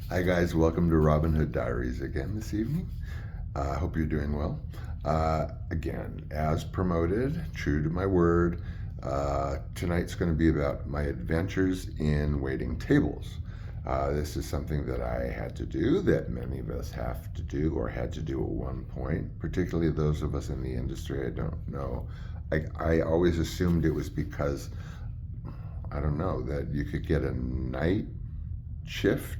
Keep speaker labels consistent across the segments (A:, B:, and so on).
A: Hi guys, welcome to Robin Hood Diaries again this evening. I hope you're doing well. Again, as promoted, true to my word, tonight's going to be about my adventures in waiting tables. This is something that I had to do, that many of us have to do or had to do at one point, particularly those of us in the industry. I don't know. I always assumed it was because, I don't know, that you could get a night shift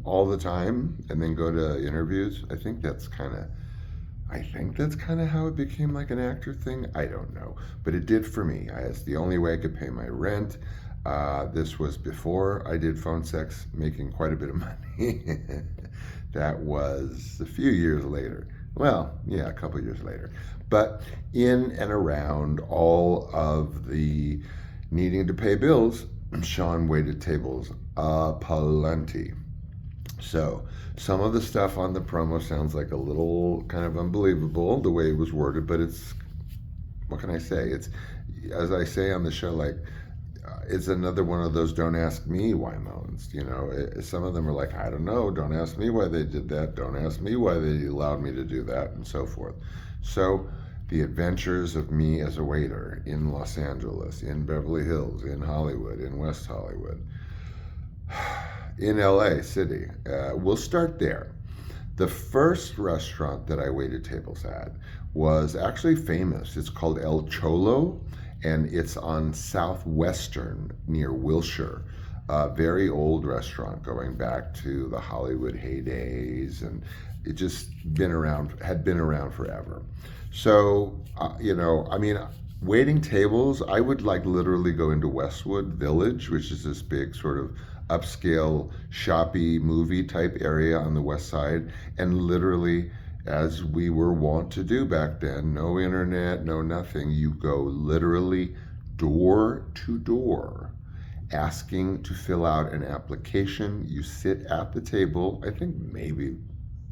A: all the time and then go to interviews. I think that's kind of how it became like an actor thing. I don't know, but it did for me. It's the only way I could pay my rent. This was before I did phone sex, making quite a bit of money. That was a few years later. Well, yeah, a couple years later. But in and around all of the needing to pay bills, Sean waited tables plenty. So some of the stuff on the promo sounds like a little kind of unbelievable the way it was worded, but it's, what can I say? It's, as I say on the show, like, it's another one of those "don't ask me why" moments. Some of them are like, I don't know, don't ask me why they did that, don't ask me why they allowed me to do that, and so forth. So the adventures of me as a waiter in Los Angeles, in Beverly Hills, in Hollywood, in West Hollywood, in LA City. We'll start there. The first restaurant that I waited tables at was actually famous. It's called El Cholo, and it's on Southwestern near Wilshire. A very old restaurant going back to the Hollywood heydays, and it just had been around forever. So, I mean, waiting tables, I would like literally go into Westwood Village, which is this big sort of upscale shoppy movie type area on the west side, and literally, as we were wont to do back then, no internet, no nothing, you go literally door to door asking to fill out an application. You sit at the table. I think maybe,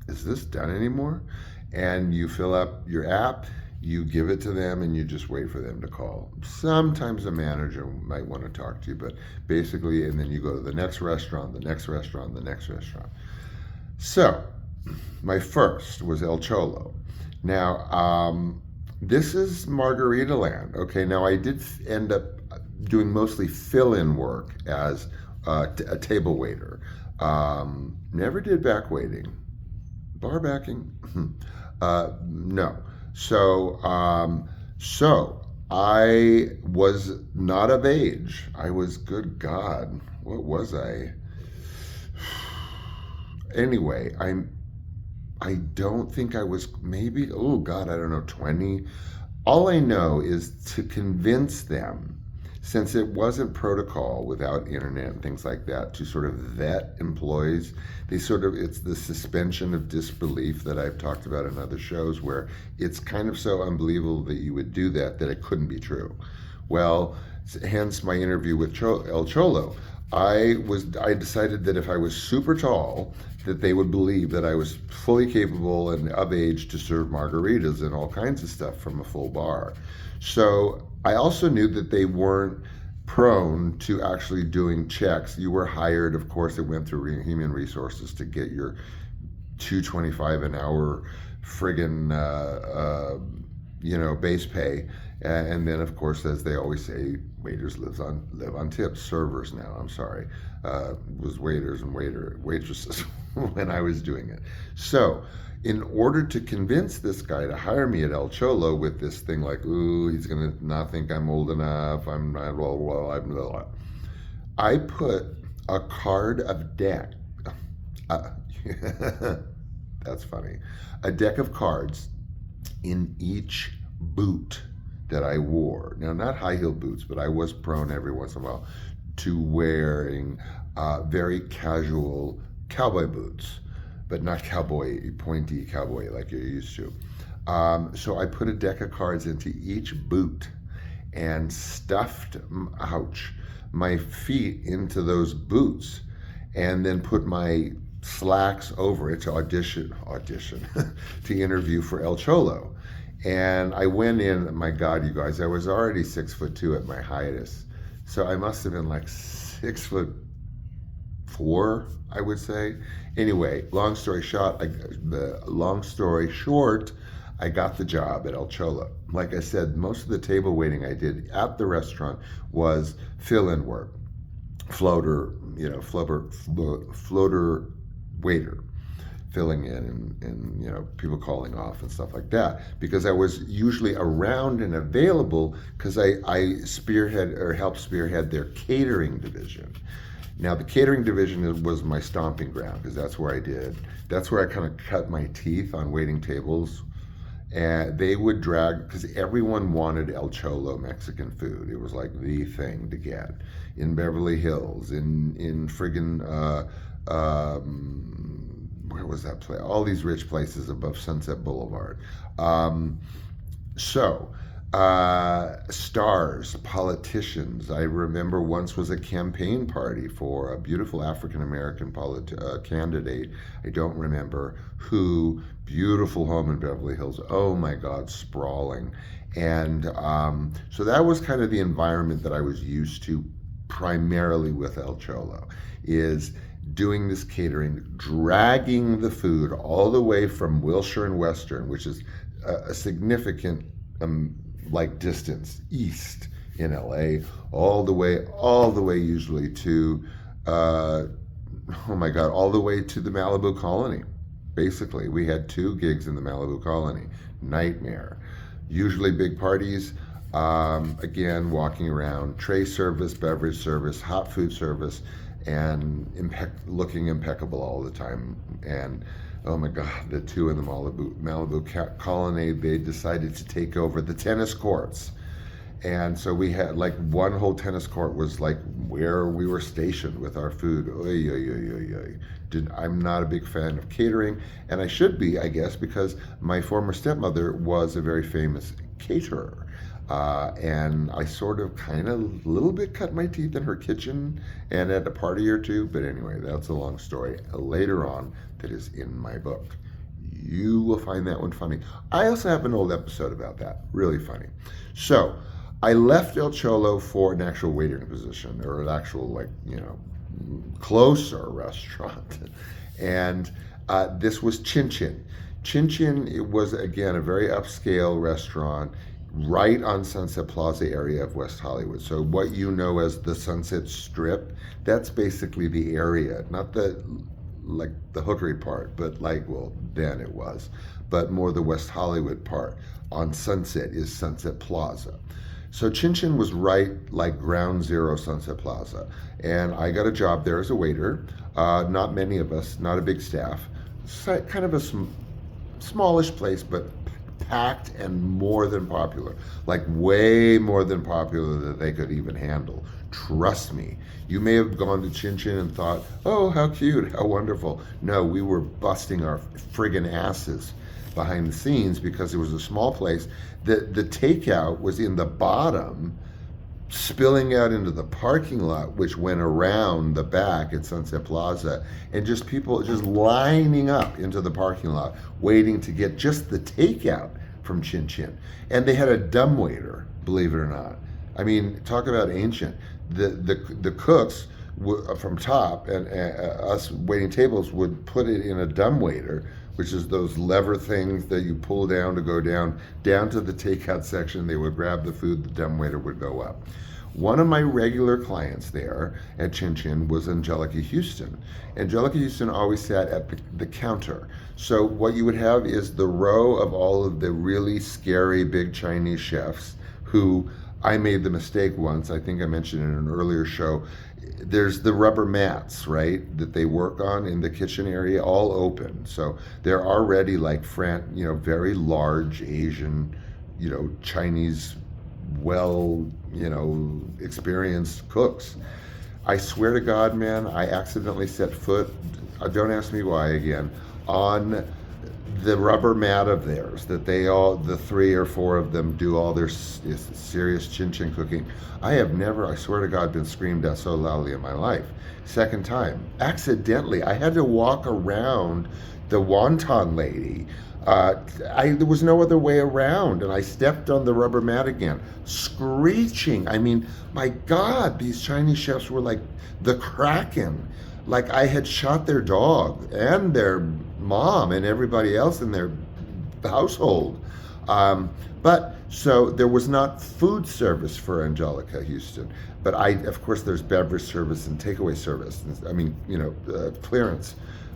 A: is this done anymore? And you fill up your app, you give it to them, and you just wait for them to call. Sometimes a manager might want to talk to you, but basically, and then you go to the next restaurant, the next restaurant, the next restaurant. So, my first was El Cholo. Now, this is Margarita Land. Okay, now I did end up doing mostly fill-in work as a table waiter. Never did back waiting. Bar backing? No. So I was not of age. I was, good God, what was I? Anyway, I don't think I was, maybe, oh God, I don't know, 20. All I know is to convince them, since it wasn't protocol without internet and things like that, to sort of vet employees. It's the suspension of disbelief that I've talked about in other shows, where it's kind of so unbelievable that you would do that it couldn't be true. Well, hence my interview with El Cholo. I decided that if I was super tall, that they would believe that I was fully capable and of age to serve margaritas and all kinds of stuff from a full bar. So I also knew that they weren't prone to actually doing checks. You were hired, of course, it went through human resources to get your $2.25 an hour friggin' base pay. And then, of course, as they always say, waiters live on tips. Servers now, I'm sorry, was waiters and waitresses when I was doing it. So, in order to convince this guy to hire me at El Cholo with this thing like, ooh, he's gonna not think I'm old enough, I'm not, blah, blah, blah, I put a card of deck. Uh, that's funny. A deck of cards in each boot that I wore. Now, not high heel boots, but I was prone every once in a while to wearing very casual cowboy boots, but not pointy cowboy like you're used to. So I put a deck of cards into each boot and stuffed, ouch, my feet into those boots, and then put my slacks over it to audition to interview for El Cholo. And I went in, my God, you guys, I was already 6'2" at my highest. So I must have been like 6'4" 4, I would say. Anyway, long story short, I got the job at El Cholo. Like I said, most of the table waiting I did at the restaurant was fill-in work, floater, floater waiter, filling in, and people calling off and stuff like that, because I was usually around and available because I spearhead or helped spearhead their catering division. Now the catering division was my stomping ground because that's where I kind of cut my teeth on waiting tables. And they would drag, because everyone wanted El Cholo Mexican food. It was like the thing to get in Beverly Hills, in friggin' where was that place? All these rich places above Sunset Boulevard. So, stars, politicians. I remember once was a campaign party for a beautiful African American candidate. I don't remember who. Beautiful home in Beverly Hills. Oh my God, sprawling. And so that was kind of the environment that I was used to primarily with El Cholo, is doing this catering, dragging the food all the way from Wilshire and Western, which is a significant distance east in LA, all the way usually to oh my God, all the way to the Malibu colony. Basically, we had 2 gigs in the Malibu colony. Nightmare. Usually big parties. Again, walking around, tray service, beverage service, hot food service, and looking impeccable all the time. And oh my God, the 2 in the Malibu colony, they decided to take over the tennis courts. And so we had one whole tennis court was like where we were stationed with our food. Oy, oy, oy, oy, oy. I'm not a big fan of catering, and I should be, I guess, because my former stepmother was a very famous caterer. And I sort of kind of a little bit cut my teeth in her kitchen and at a party or 2. But anyway, that's a long story later on that is in my book. You will find that one funny. I also have an old episode about that. Really funny. So I left El Cholo for an actual waitering position, or an actual, closer restaurant. And this was Chin Chin. Chin Chin, it was, again, a very upscale restaurant right on Sunset Plaza area of West Hollywood. So what you know as the Sunset Strip, that's basically the area, not the hookery part, but then it was, but more the West Hollywood part. On Sunset is Sunset Plaza. So Chin Chin was right ground zero Sunset Plaza. And I got a job there as a waiter. Not many of us, not a big staff. Kind of a smallish place, but packed and more than popular. Way more than popular that they could even handle. Trust me. You may have gone to Chin Chin and thought, oh, how cute, how wonderful. No, we were busting our friggin' asses behind the scenes because it was a small place. The takeout was in the bottom, spilling out into the parking lot, which went around the back at Sunset Plaza, and just people just lining up into the parking lot, waiting to get just the takeout from Chin Chin. And they had a dumbwaiter, believe it or not. I mean, talk about ancient. The cooks from top and us waiting tables would put it in a dumbwaiter, which is those lever things that you pull down to go down to the takeout section. They would grab the food, the dumbwaiter would go up. One of my regular clients there at Chin Chin was Angelica Houston. Angelica Houston always sat at the counter. So what you would have is the row of all of the really scary big Chinese chefs who I made the mistake once, I think I mentioned in an earlier show. There's the rubber mats, right, that they work on in the kitchen area, all open. So they're already very large Asian, Chinese, experienced cooks. I swear to God, man, I accidentally set foot, don't ask me why again, on the rubber mat of theirs that the 3 or 4 of them do all their serious Chin Chin cooking. I have never, I swear to God, been screamed at so loudly in my life. Second time, accidentally, I had to walk around the wonton lady. There was no other way around, and I stepped on the rubber mat again, screeching. I mean, my God, these Chinese chefs were like the Kraken. like I had shot their dog and their mom and everybody else in their household. Um, but so there was not food service for Angelica Houston, but of course, there's beverage service and takeaway service. I mean, clearance,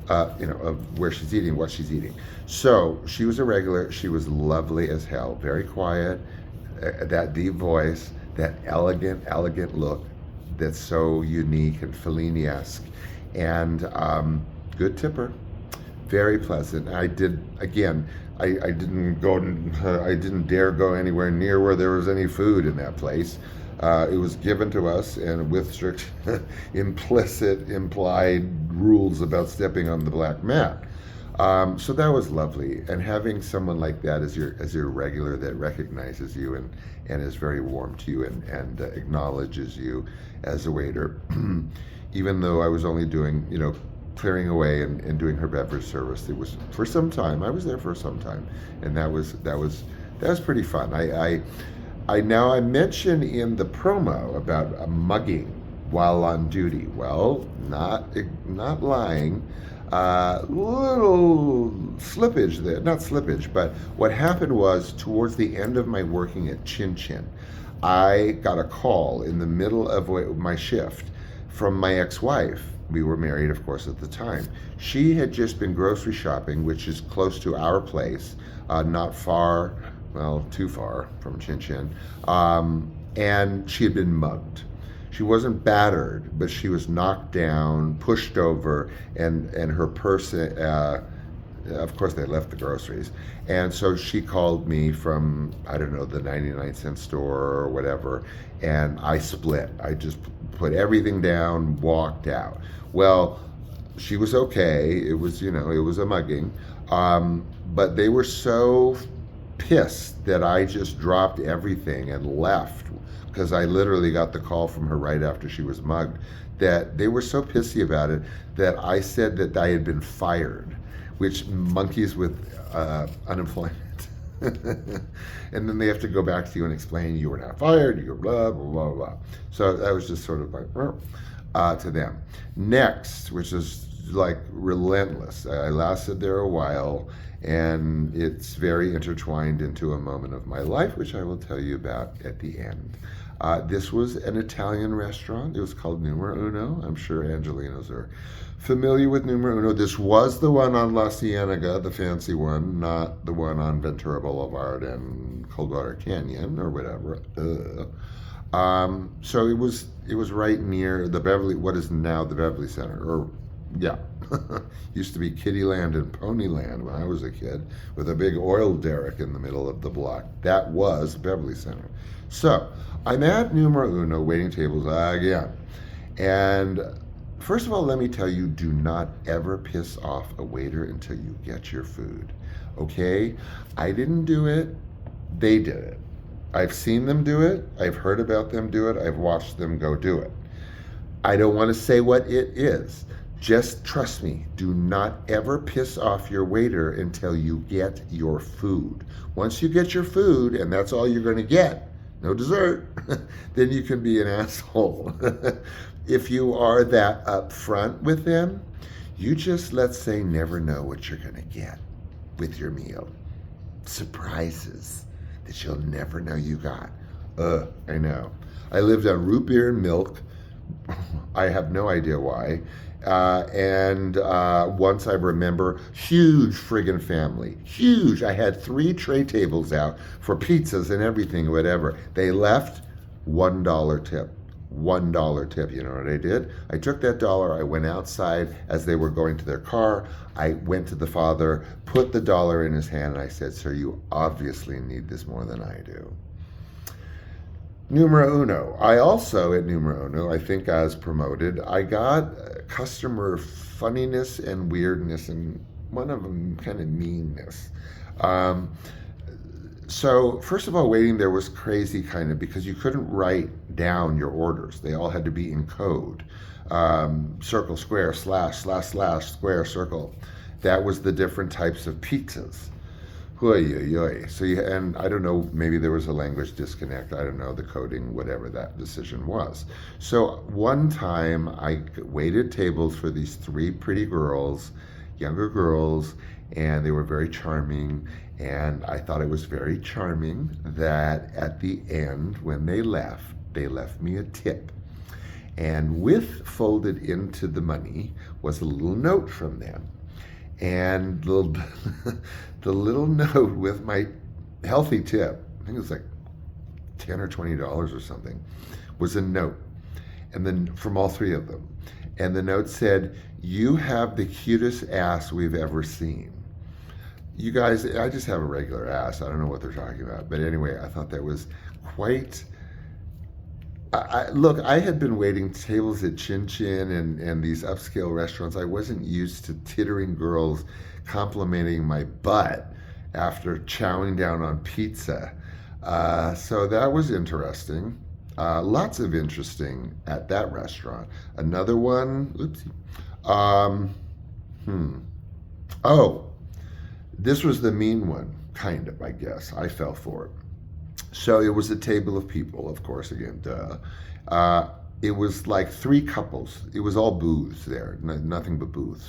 A: of where she's eating, what she's eating. So she was a regular. She was lovely as hell, very quiet, that deep voice, that elegant look that's so unique and Fellini-esque, and good tipper, very pleasant. I did again. I didn't go. I didn't dare go anywhere near where there was any food in that place. It was given to us, and with strict, implicit, implied rules about stepping on the black mat. So that was lovely, and having someone like that as your regular that recognizes you and is very warm to you and acknowledges you as a waiter, even though I was only doing clearing away and doing her beverage service. It was for some time. I was there for some time, and that was pretty fun. I now I mention in the promo about a mugging while on duty. Well, not lying. Little slippage there, not slippage, but what happened was towards the end of my working at Chin Chin, I got a call in the middle of my shift from my ex-wife. We were married, of course, at the time. She had just been grocery shopping, which is close to our place, not far, well, too far from Chin Chin, and she had been mugged. She wasn't battered, but she was knocked down, pushed over, and her purse, of course, they left the groceries. And so she called me from, I don't know, the 99-cent store or whatever, and I split. I just put everything down, walked out. Well, she was okay. It was, it was a mugging. But they were so pissed that I just dropped everything and left, because I literally got the call from her right after she was mugged, that they were so pissy about it that I said that I had been fired, which monkeys with unemployment. And then they have to go back to you and explain you were not fired, you were blah, blah, blah, blah. So that was just sort of like, to them. Next, which is like relentless. I lasted there a while, and it's very intertwined into a moment of my life, which I will tell you about at the end. This was an Italian restaurant. It was called Numero Uno. I'm sure Angelinos are familiar with Numero Uno. This was the one on La Cienega, the fancy one, not the one on Ventura Boulevard and Coldwater Canyon or whatever. So it was right near the what is now the Beverly Center, or yeah, used to be Kittyland and Ponyland when I was a kid, with a big oil derrick in the middle of the block. That was Beverly Center. So I'm at Numero Uno, waiting tables again. And first of all, let me tell you, do not ever piss off a waiter until you get your food. Okay? I didn't do it. They did it. I've seen them do it. I've heard about them do it. I've watched them go do it. I don't want to say what it is. Just trust me, do not ever piss off your waiter until you get your food. Once you get your food, and that's all you're going to get, no dessert, then you can be an asshole. If you are that upfront with them, you just, let's say, never know what you're going to get with your meal. Surprises that you'll never know you got. I know. I lived on root beer and milk. I have no idea why. And once I remember, huge friggin' family, huge. I had 3 tray tables out for pizzas and everything, whatever. They left, $1 tip. $1 tip. You know what I did? I took that dollar, I went outside as they were going to their car. I went to the father, put the dollar in his hand, and I said, "Sir, you obviously need this more than I do." Numero Uno. I also, at Numero Uno, I think as promoted, I got customer funniness and weirdness, and one of them kind of meanness. So first of all, waiting there was crazy kind of, because you couldn't write down your orders. They all had to be in code. Circle, square, slash, slash, slash, square, circle. That was the different types of pizzas. Oy, oy, oy. So and I don't know, maybe there was a language disconnect. I don't know the coding, whatever that decision was. So one time I waited tables for these three pretty girls, younger girls, and they were very charming. And I thought it was very charming that at the end, when they left me a tip. And with folded into the money was a little note from them. And the little note with my healthy tip, I think it was like $10 or $20 or something, was a note, and then from all three of them. And the note said, "You have the cutest ass we've ever seen." You guys, I just have a regular ass. I don't know what they're talking about. But anyway, I thought that was quite. Look, I had been waiting tables at Chin Chin and these upscale restaurants. I wasn't used to tittering girls complimenting my butt after chowing down on pizza. So that was interesting. Lots of interesting at that restaurant. Another one, oopsie. Oh, this was the mean one, kind of, I guess. I fell for it. So it was a table of people, of course, again, duh. It was like three couples. It was all booths there, nothing but booths.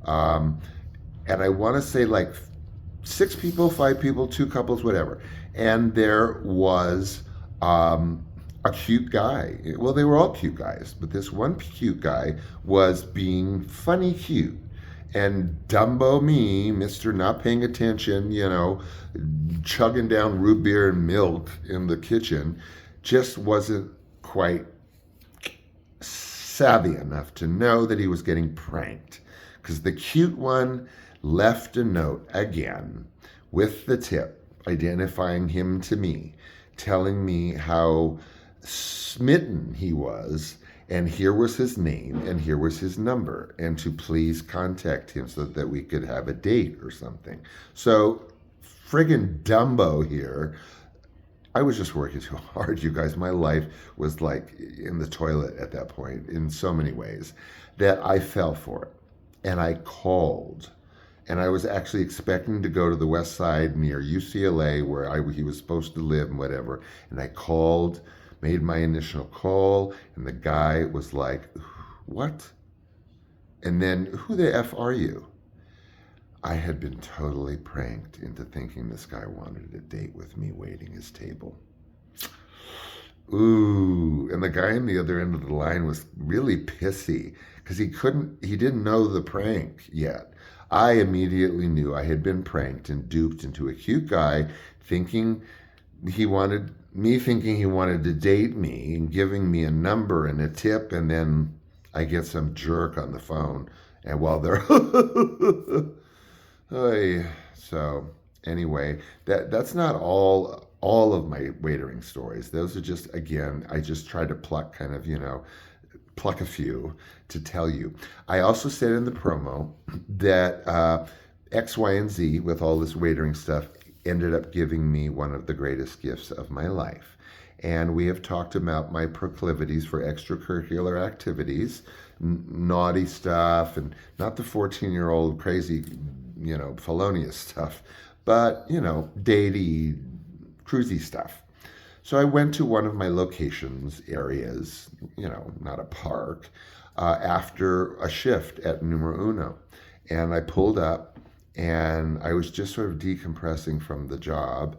A: Um, and I want to say like six people, five people, two couples, whatever. And there was a cute guy. Well, they were all cute guys, but this one cute guy was being funny cute. And Dumbo me, Mr. Not Paying Attention, chugging down root beer and milk in the kitchen, just wasn't quite savvy enough to know that he was getting pranked. Because the cute one left a note again with the tip, identifying him to me, telling me how smitten he was, and here was his name, and here was his number, and to please contact him so that we could have a date or something. So, friggin' Dumbo here. I was just working too hard, you guys. My life was like in the toilet at that point in so many ways that I fell for it. And I called. And I was actually expecting to go to the west side near UCLA where he was supposed to live and whatever. And I called, made my initial call, and the guy was like, "What?" And then, "Who the F are you?" I had been totally pranked into thinking this guy wanted a date with me waiting his table. Ooh, and the guy on the other end of the line was really pissy because he didn't know the prank yet. I immediately knew I had been pranked and duped into a cute guy thinking he wanted to date me and giving me a number and a tip, and then I get some jerk on the phone, and while they're Oy. So anyway, that's not all of my waitering stories. Those are just, again, I just tried to pluck a few to tell you. I also said in the promo that X, Y, and Z with all this waitering stuff ended up giving me one of the greatest gifts of my life. And we have talked about my proclivities for extracurricular activities, naughty stuff, and not the 14-year-old crazy, felonious stuff, but, datey, cruisy stuff. So I went to one of my locations areas, not a park, after a shift at Numero Uno. And I pulled up and I was just sort of decompressing from the job.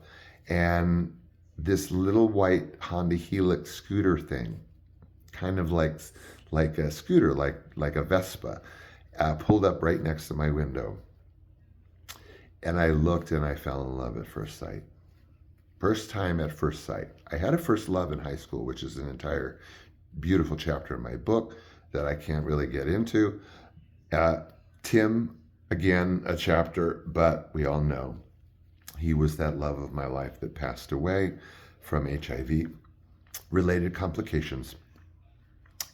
A: And this little white Honda Helix scooter thing, kind of like a scooter, like a Vespa, pulled up right next to my window. And I looked and I fell in love at first sight. First time at first sight. I had a first love in high school, which is an entire beautiful chapter in my book that I can't really get into. Tim, again, a chapter, but we all know he was that love of my life that passed away from HIV-related complications,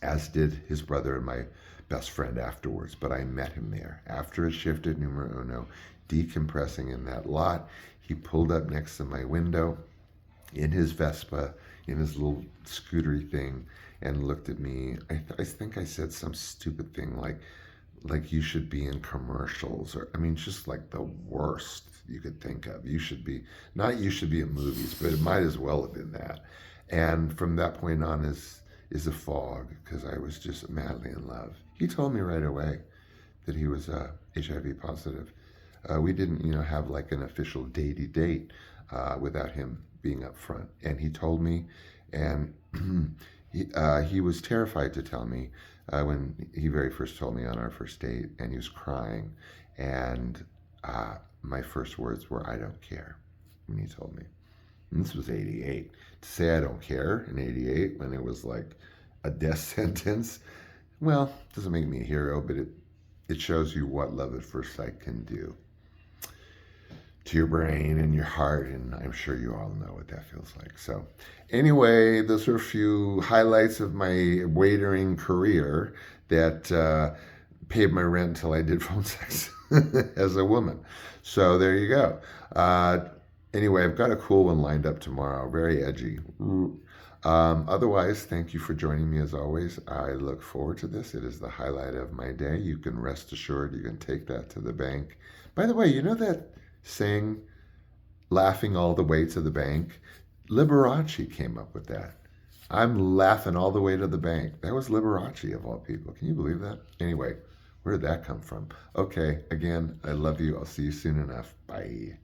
A: as did his brother and my best friend afterwards. But I met him there after a shift at Numero Uno, decompressing in that lot. He pulled up next to my window in his Vespa, in his little scootery thing, and looked at me. I think I said some stupid thing like, like you should be in commercials, or I mean just like the worst you could think of. You should be, not you should be in movies, but it might as well have been that. And from that point on is a fog, because I was just madly in love. He told me right away that he was HIV positive. We didn't, have like an official datey date without him being up front. And he told me, and he was terrified to tell me when he very first told me on our first date, and he was crying. And my first words were, "I don't care," when he told me. And this was 88. To say I don't care in 88 when it was like a death sentence, well, doesn't make me a hero, but it shows you what love at first sight can do to your brain and your heart, and I'm sure you all know what that feels like. So anyway, those are a few highlights of my waitering career that paid my rent until I did phone sex as a woman. So there you go. Anyway, I've got a cool one lined up tomorrow, very edgy. Otherwise, thank you for joining me as always. I look forward to this. It is the highlight of my day. You can rest assured you can take that to the bank. By the way, you know that saying, laughing all the way to the bank? Liberace came up with that. I'm laughing all the way to the bank. That was Liberace of all people. Can you believe that? Anyway, where did that come from? Okay, again, I love you. I'll see you soon enough. Bye.